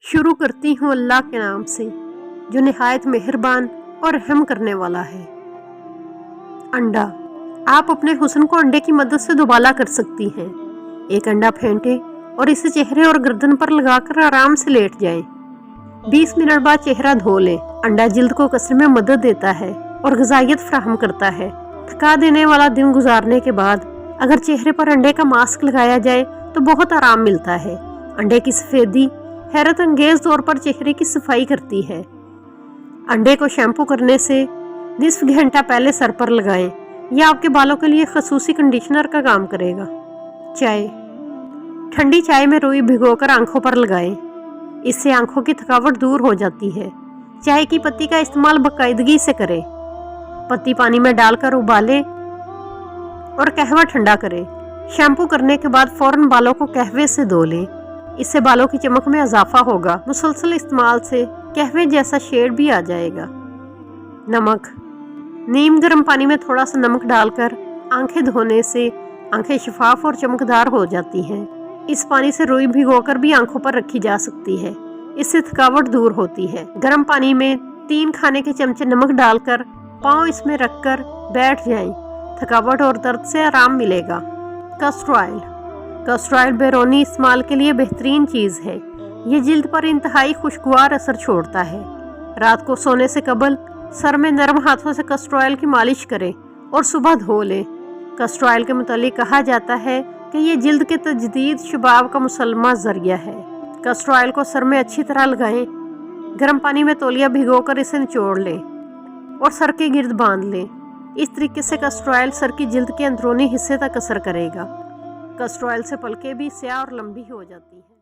शुरू करती हूँ अल्लाह के नाम से जो निहायत मेहरबान और रहम करने वाला है। अंडा। आप अपने हुस्न को अंडे की मदद से दुबाला कर सकती हैं। एक अंडा फेंटें और इसे चेहरे और गर्दन पर लगाकर आराम से लेट जाएं। 20 मिनट बाद चेहरा धो लें। अंडा जिल्द को कसने में मदद देता है और ग़िज़ाइयत फराहम करता है। थका देने वाला दिन गुजारने के बाद अगर चेहरे पर अंडे का मास्क लगाया जाए तो बहुत आराम मिलता है। अंडे की सफ़ेदी हैरत अंगेज तौर पर चेहरे की सफाई करती है। अंडे को शैम्पू करने से निस्फ घंटा पहले सर पर लगाएं। यह आपके बालों के लिए खसूसी कंडीशनर का काम करेगा। चाय। ठंडी चाय में रुई भिगोकर आंखों पर लगाएं। इससे आंखों की थकावट दूर हो जाती है। चाय की पत्ती का इस्तेमाल बाकायदगी से करें। पत्ती पानी में डालकर उबालें और कहवा ठंडा करें। शैम्पू करने के बाद फौरन बालों को कहवे से धो लें। इससे बालों की चमक में इजाफा होगा। मुसलसल इस्तेमाल से कहवे जैसा शेड भी आ जाएगा। नमक। नीम गर्म पानी में थोड़ा सा नमक डालकर आंखें धोने से आंखें शफाफ और चमकदार हो जाती हैं। इस पानी से रुई भिगोकर भी आंखों पर रखी जा सकती है। इससे थकावट दूर होती है। गर्म पानी में 3 खाने के चमचे नमक डालकर पाँव इसमें रखकर बैठ जाएं। थकावट और दर्द से आराम मिलेगा। Castor oil. कैस्टर ऑयल बैरूनी इस्तेमाल के लिए बेहतरीन चीज़ है। ये जिल्द पर इंतहाई खुशगवार असर छोड़ता है। रात को सोने से कबल सर में नरम हाथों से कैस्टर ऑयल की मालिश करें और सुबह धो लें। कैस्टर ऑयल के मुतालिक कहा जाता है कि ये जिल्द के तजदीद शबाब का मुसल्लमा ज़रिया है। कैस्टर ऑयल को सर में अच्छी तरह लगाएं। गर्म पानी में तौलिया भिगोकर इसे निचोड़ लें और सर के गिर्द बांध लें। इस तरीके से कैस्टर ऑयल सर की जिल्द के अंदरूनी हिस्से तक असर करेगा। कैस्टर ऑयल से पलकें भी स्याह और लंबी हो जाती हैं।